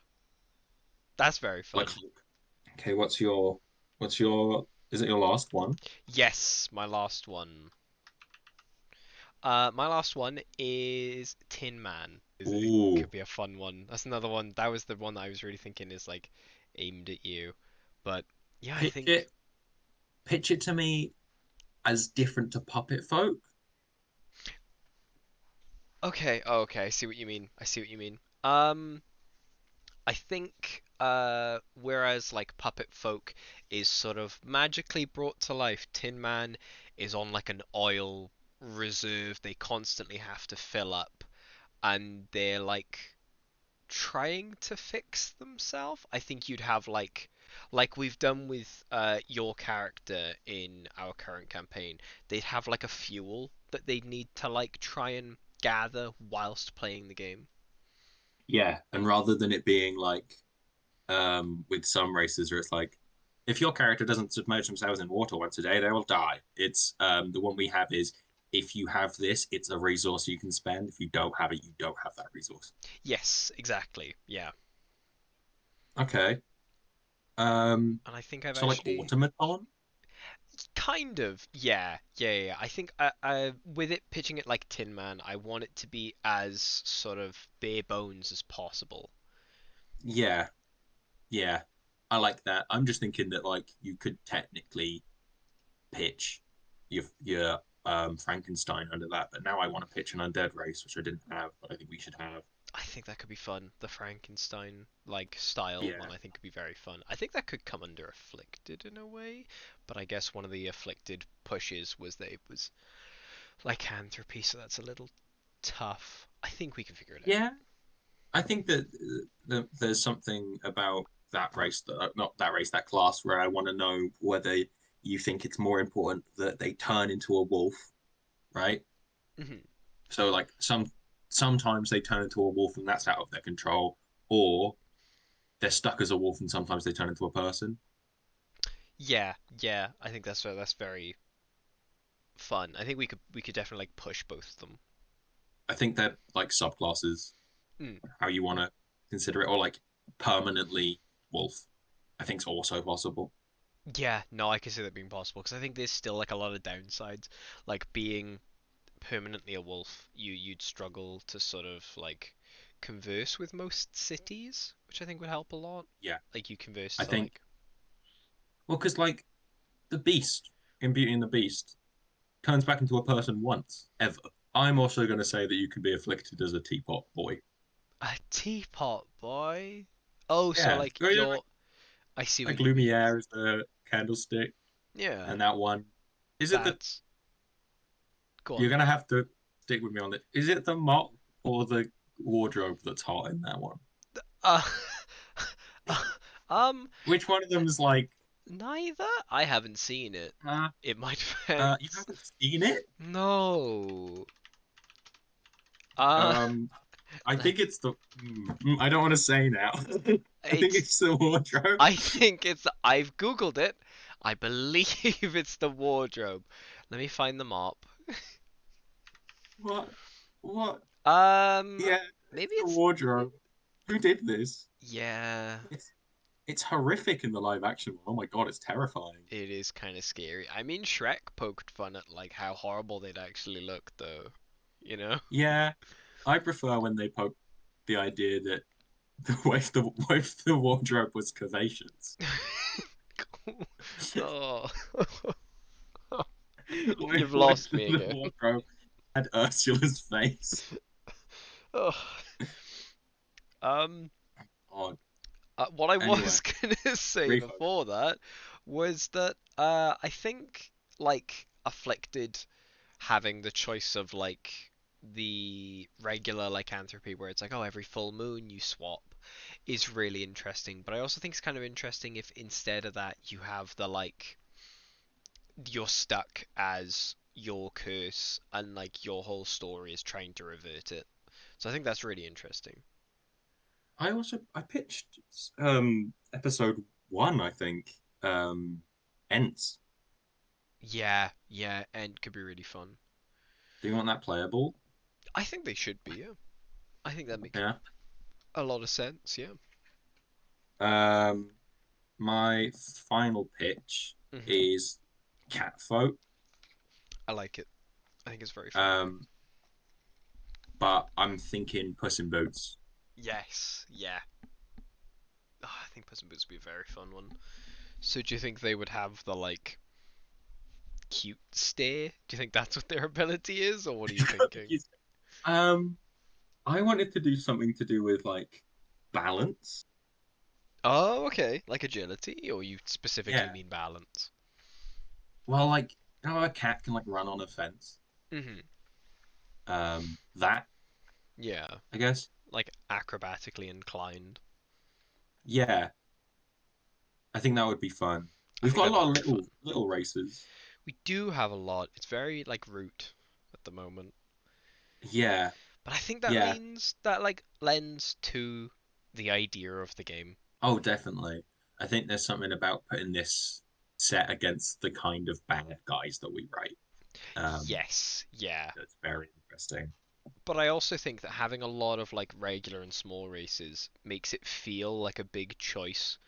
that's very
like
fun.
Hulk. Okay, what's your is it your last one?
Yes, my last one. My last one is Tin Man. It could
Ooh,
be a fun one. That's another one. That was the one that I was really thinking is like aimed at you. But yeah, I
pitch
think
it, pitch it to me as different to Puppet Folk.
okay. Oh, okay. I see what you mean. I see what you mean. I think whereas like Puppet Folk is sort of magically brought to life, Tin Man is on like an oil reserve they constantly have to fill up, and they're like trying to fix themselves. I think you'd have like we've done with your character in our current campaign. They'd have like a fuel that they'd need to like try and gather whilst playing the game.
Yeah, and rather than it being like with some races where it's like if your character doesn't submerge themselves in water once a day, they will die. It's the one we have is if you have this, it's a resource you can spend. If you don't have it, you don't have that resource.
Yes, exactly. Yeah.
Okay. Um,
And I think I've
so like
actually
automaton.
kind of yeah. I think with it pitching it like Tin Man, I want it to be as sort of bare bones as possible.
Yeah, yeah, I like that. I'm just thinking that like you could technically pitch your Frankenstein under that, but now I want to pitch an undead race, which I didn't have, but I think we should have.
I think that could be fun. The Frankenstein like style one
Yeah,
I think could be very fun. I think that could come under Afflicted in a way, but I guess one of the Afflicted pushes was that it was lycanthropy, so that's a little tough. I think we can figure it out.
yeah. I think that there's something about that race that not that race that class where I want to know whether you think it's more important that they turn into a wolf, right?
Hmm.
So like sometimes they turn into a wolf and that's out of their control, or they're stuck as a wolf and sometimes they turn into a person.
Yeah. I think that's very fun. I think we could definitely like push both of them.
I think they're like subclasses,
Mm.
how you want to consider it, or like permanently wolf. I think it's also possible.
Yeah, no, I can see that being possible because I think there's still like a lot of downsides, like being permanently a wolf. You'd struggle to sort of like converse with most cities, which I think would help a lot.
Yeah,
Like you converse
I
to
think
like
well because like the Beast in Beauty and the Beast turns back into a person once ever. I'm also going to say that you can be afflicted as a teapot boy.
a teapot boy. Oh, so
Yeah,
like you're. I see what
like
you mean.
Lumiere is the candlestick,
Yeah,
and that one is it the
that's. Go
you're
on.
going to have to stick with me on it. Is it the mop or the wardrobe that's hot in that one?
Uh, um,
Which one of them is like,
neither. I haven't seen it.
uh,
It might have.
you haven't seen it?
No. Uh,
Um, I think it's the. I don't want to say now. I think
it's.
it's the wardrobe.
I think it's. I've googled it. I believe it's the wardrobe. Let me find the mop.
What? What?
Um,
Yeah,
maybe
it's the
it's.
wardrobe. Who did this?
Yeah.
It's it's horrific in the live action one. Oh my god, it's terrifying.
It is kind of scary. I mean, Shrek poked fun at like how horrible they'd actually look, though. You know?
Yeah, I prefer when they poke the idea that the wardrobe was curvaceous.
Oh, you've
What if
lost me
the
again.
wardrobe had Ursula's face?
Oh. Um,
Oh,
what I
anyway,
was gonna say
refocus.
before that was that I think like Afflicted having the choice of like the regular lycanthropy where it's like, oh, every full moon you swap is really interesting. But I also think it's kind of interesting if instead of that you have the like you're stuck as your curse and like your whole story is trying to revert it. So I think that's really interesting.
I pitched episode one, I think. Ents.
Yeah, yeah, and could be really fun.
Do you want that playable?
I think they should be, yeah. I think that makes
Yeah.
a lot of sense, yeah.
Um, my final pitch
hmm
is Catfolk.
I like it. I think it's very fun.
Um, but I'm thinking Puss in Boots.
Yes, yeah. Oh, I think Puss in Boots would be a very fun one. So do you think they would have the like cute stare? Do you think that's what their ability is, or what are you thinking?
Um, I wanted to do something to do with like balance.
Oh, okay. Like agility, or you specifically
Yeah.
mean balance?
Well, like how a cat can like run on a fence.
hmm
That
Yeah,
I guess.
like acrobatically inclined.
Yeah, I think that would be fun.
I
We've
think
got a
that'd be
lot of
very fun.
little races.
We do have a lot. It's very like root at the moment.
Yeah,
But I think that
yeah.
leans that like lends to the idea of the game.
Oh, definitely. I think there's something about putting this set against the kind of bad guys that we write.
Yes, yeah.
That's very interesting.
But I also think that having a lot of like regular and small races makes it feel like a big choice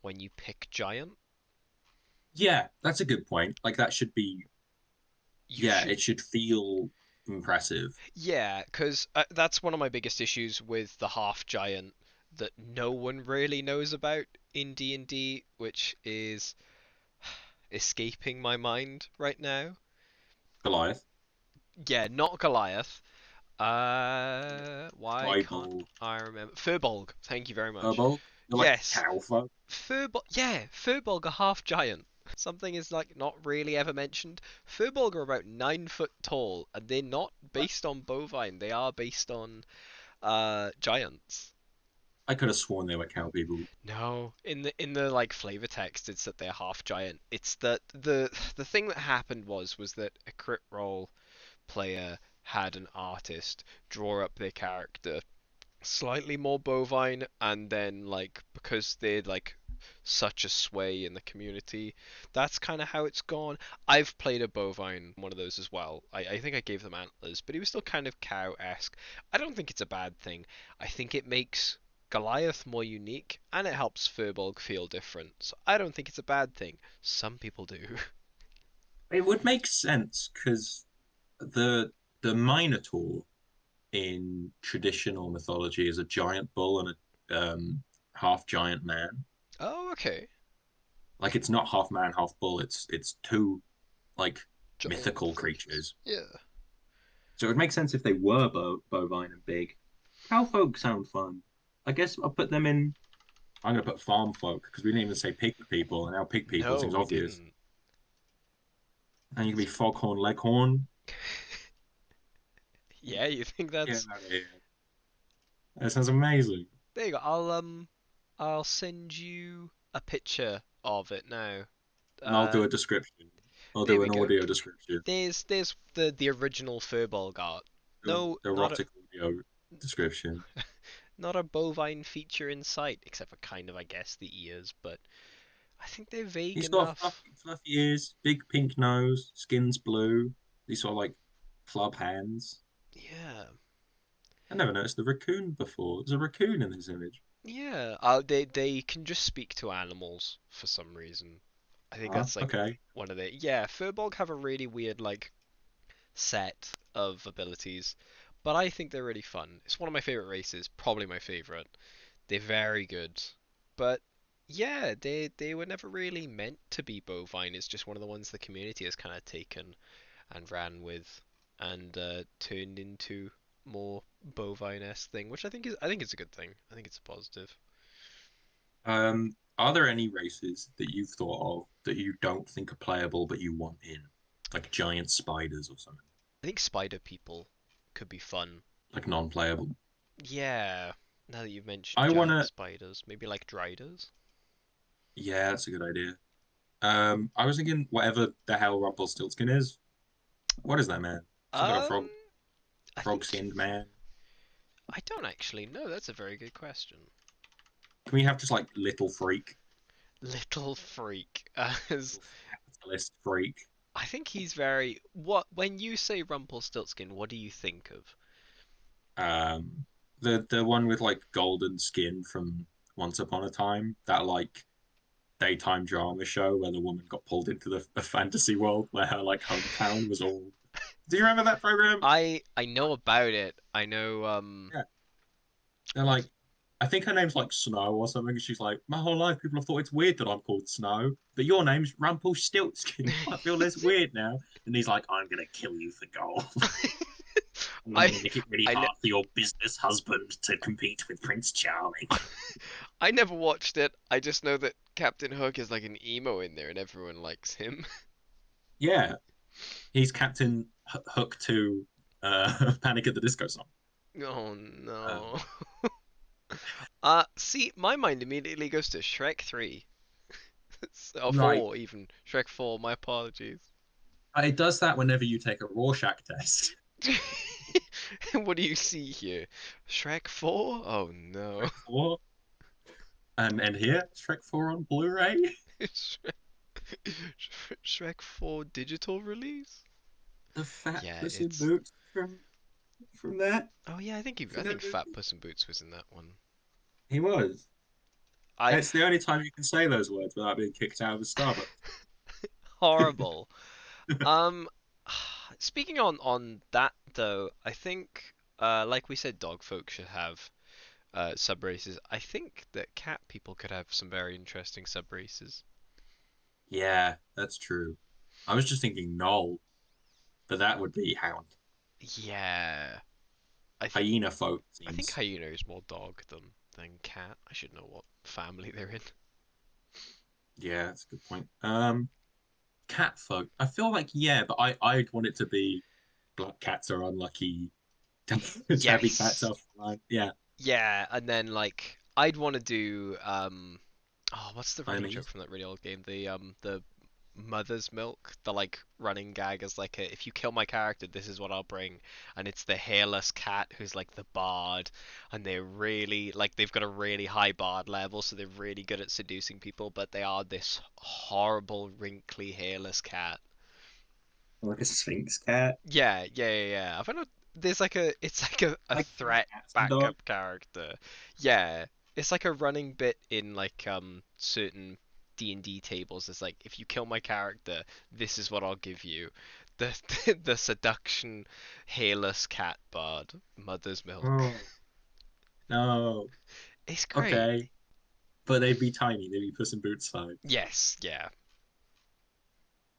when you pick giant.
Yeah, that's a good point. Like that should be,
You
yeah,
should
it should feel impressive.
Yeah, because that's one of my biggest issues with the half giant that no one really knows about in D&D, which is escaping my mind right now.
Goliath,
Yeah, not Goliath. Why can't
Tribal,
I remember? Furbolg. Thank you very much.
Herbal. You're like
Yes,
Cowfer.
Furbolg. Yeah, Furbolg are half giant. Something is like not really ever mentioned. Furbolg are about 9 foot tall, and they're not based on bovine. They are based on giants.
I could have sworn they were cow people.
No, in the like flavor text, it's that they're half giant. It's that the thing that happened was that a crit roll player had an artist draw up their character slightly more bovine, and then like because they're like such a sway in the community, that's kind of how it's gone. I've played a bovine one of those as well. I think I gave them antlers, but he was still kind of cow-esque. I don't think it's a bad thing. I think it makes Goliath more unique, and it helps Furbolg feel different. So I don't think it's a bad thing. Some people do.
It would make sense because the the Minotaur in traditional mythology is a giant bull and a half giant man.
Oh, okay.
Like it's not half man, half bull. It's two like
Giant
mythical
creatures.
creatures.
Yeah.
So it would make sense if they were bovine and big. Cow folk sound fun. I guess I'll put them in. I'm gonna put farm folk because we didn't even say pig people, and now pig people
No,
seems
we
obvious.
didn't.
And you can be
That's
foghorn leghorn.
Yeah, you think
Yeah,
that's
yeah. That sounds amazing.
there you go. I'll send you a picture of it now.
And I'll do
Uh
a description. I'll
there
do
we
an
go.
audio description.
There's the original Furbolg art.
Do
No,
an erotic audio description.
not a bovine feature in sight, except for kind of I guess the ears, but I think they're vague
He's got
enough.
fluffy ears, big pink nose, skin's blue. These sort of like club hands.
Yeah.
I never noticed the raccoon before. There's a raccoon in this image.
Yeah, they can just speak to animals for some reason. I think
Ah,
that's like
okay.
one of the yeah. Furbolg have a really weird like set of abilities, but I think they're really fun. It's one of my favorite races, probably my favorite. They're very good, but yeah, they were never really meant to be bovine. It's just one of the ones the community has kind of taken and ran with and turned into more bovine-esque thing, which I think it's a good thing. I think it's a positive.
Are there any races that you've thought of that you don't think are playable but you want in, like giant spiders or something,
I think spider people could be fun.
like non-playable?
Yeah, now that you've mentioned
I
giant
wanna.
spiders, maybe like driders.
Yeah, that's a good idea. I was thinking whatever the hell Rumpelstiltskin is. What is that man? Some kind of
Um,
frog,
I think
frog-skinned man.
I don't actually know. That's a very good question.
Can we have just like little freak,
Little freak, as
little capitalist freak?
I think he's very. What when you say Rumpelstiltskin, what do you think of?
Um, the one with like golden skin from Once Upon a Time, that like daytime drama show where the woman got pulled into the fantasy world where her like hometown was all. Do you remember that program?
I know about it. I know.
Yeah, they're like, I think her name's like Snow or something. She's like, my whole life people have thought it's weird that I'm called Snow, but your name's Rumpelstiltskin. I feel less weird now. And he's like, I'm gonna kill you for gold. And I'm
I
gonna make it really
I ne
hard for your business husband to compete with Prince Charming.
I never watched it. I just know that Captain Hook is like an emo in there, and everyone likes him.
Yeah, he's Captain Hook to Panic at the Disco song.
Oh
Um,
no. See, my mind immediately goes to Shrek 3. Or
right.
4 even. Shrek 4, my apologies.
It does that whenever you take a Rorschach test.
What do you see here? Shrek 4? Oh no.
Shrek 4. And here, Shrek 4 on Blu-ray.
Shrek, Shrek 4 digital release?
The fat
Yeah,
Puss in
it's.
Boots from that
Oh yeah,
from
I
that
think Fat
movie.
Puss in Boots was in that one.
He was.
I
It's the only time you can say those words without being kicked out of a Starbucks.
horrible. Um, speaking on that though, I think like we said, dog folk should have sub races. I think that cat people could have some very interesting sub races.
Yeah, that's true. I was just thinking Knoll, but that would be Hound.
Yeah, I th
Hyena folk
I think
seems.
hyena is more dog than cat. I should know what family they're in.
Yeah, that's a good point. Cat folk. I feel like yeah, but I'd want it to be black cats are unlucky, tabby cats
Yes.
are fine. Yeah,
Yeah, and then like I'd want to do oh, what's the running joke
Siamese.
from that really old game? The mother's milk, the like running gag is like if you kill my character, this is what I'll bring, and it's the hairless cat who's like the bard, and they're really like they've got a really high bard level, so they're really good at seducing people, but they are this horrible, wrinkly, hairless cat.
Like a Sphinx cat.
Yeah. I found out there's like it's like a
Like
threat
cats and dogs.
backup character. Yeah, it's like a running bit in like certain D&D tables. It's like if you kill my character, this is what I'll give you. The seduction hairless cat bard, mother's milk.
Oh no.
It's great.
Okay. But they'd be tiny. They'd be Puss in Boots size.
Yes, yeah.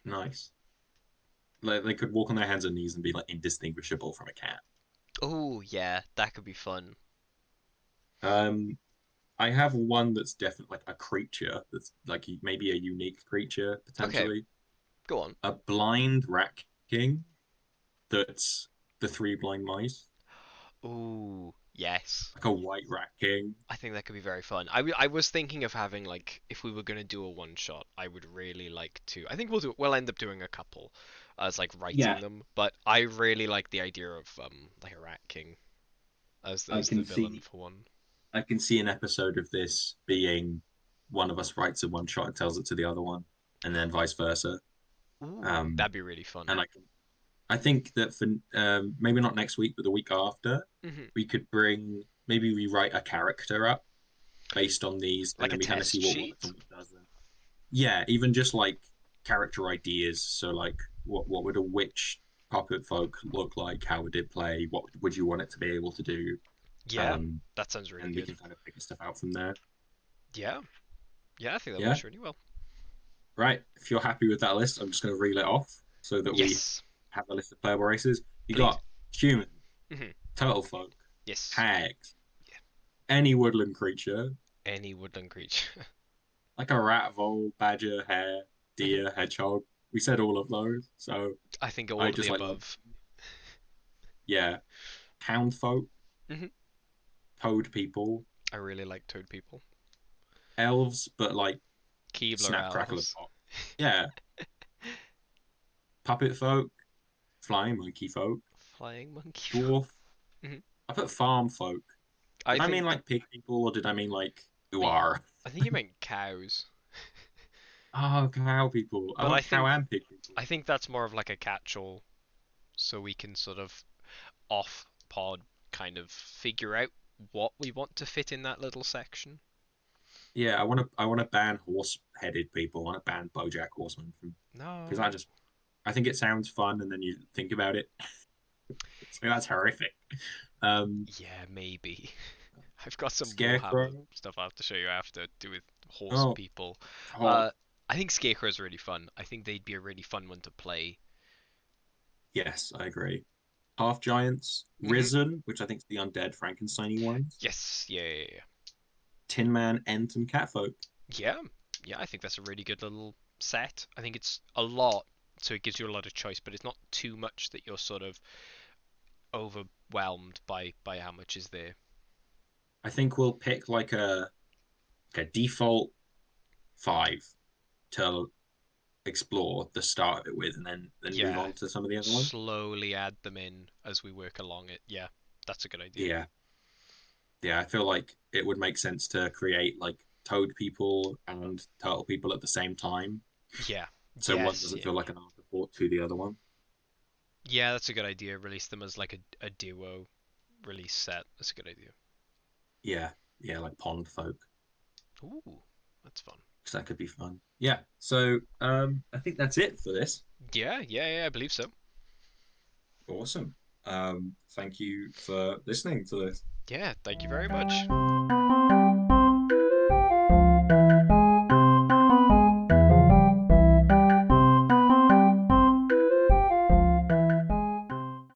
Nice. Like they could walk on their hands and knees and be like indistinguishable from a cat.
Oh, yeah, that could be fun.
Um, I have one that's definitely like a creature that's like maybe a unique creature
Okay,
potentially.
go on.
A blind rat king that's the three blind mice,
Ooh, yes.
like a white rat king.
I think that could be very fun. I was thinking of having like if we were gonna do a one shot, I would really like to. I think we'll end up doing a couple as like writing
Yeah,
them, but I really like the idea of like a Rat King
I
as the
can
villain
see
for one.
I can see an episode of this being one of us writes a one shot and tells it to the other one, and then vice versa.
Ooh,
Um,
that'd be really fun.
and I think that for maybe not next week, but the week after,
Hmm.
we could bring maybe we write a character up based on these, and
Like a
then we kind of see
test
what works
sheet.
and what doesn't. Yeah, even just like character ideas. So like, what would a witch puppet folk look like? How would it play? What would you want it to be able to do?
Yeah,
Um,
that sounds really
and we
good.
can kind of figure stuff out from there.
Yeah, yeah, I think that
Yeah,
works really well.
right. If you're happy with that list, I'm just going to reel it off so that we
Yes,
have a list of playable races. You
please.
got human,
Hmm.
turtle folk,
Yes.
hags,
Yeah.
any woodland creature,
Any woodland creature.
like a rat, vole, badger, hare,
Hmm.
deer, hedgehog. We said all of those, so
I think all
I
of the
just like lump.
above.
Yeah, hound folk,
Hmm.
toad people,
I really like toad people.
elves, but like
Keebler
snap, crackle, and
elves.
pop. Yeah, puppet folk, flying monkey folk,
Flying monkey.
dwarf.
Hmm.
I put farm folk.
I
Did I mean
think.
like pig people, or did I mean like
I think.
uar?
I think you meant cows,
Oh, cow people. I
but I
want cow
think.
and pig people.
I think that's more of like a catch-all, so we can sort of off pod kind of figure out what we want to fit in that little section.
Yeah, I want to ban horse-headed people. I want to ban BoJack Horseman from because
No.
I think it sounds fun, and then you think about it, so that's horrific. Um,
Yeah, maybe. I've got some Warhammer
Scarecrow.
stuff I have to show you after to do with horse
Oh,
people.
oh,
I think Scarecrow is really fun. I think they'd be a really fun one to play.
yes, I agree. Half giants,
Hmm.
Risen, which I think is the undead Frankensteiny ones.
Yes, yeah, yeah,
Tin Man, Ent, and Catfolk.
yeah. Yeah, yeah, I think that's a really good little set. I think it's a lot, so it gives you a lot of choice, but it's not too much that you're sort of overwhelmed by how much is there.
I think we'll pick like a default five to explore the start of it with, and then move
Yeah,
on to some of the other ones.
slowly add them in as we work along it. Yeah, that's a good idea.
Yeah, yeah. I feel like it would make sense to create like toad people and turtle people at the same time,
Yeah.
so one
Yes.
doesn't
Yeah.
feel like an afterthought to the other one.
Yeah, that's a good idea. Release them as like a duo release set. That's a good idea.
Yeah, yeah, like pond folk,
Ooh, that's fun.
because that could be fun. Yeah. So I think that's it for this.
Yeah, yeah, yeah, I believe so.
Awesome. Thank you for listening to this.
Yeah, thank you very much.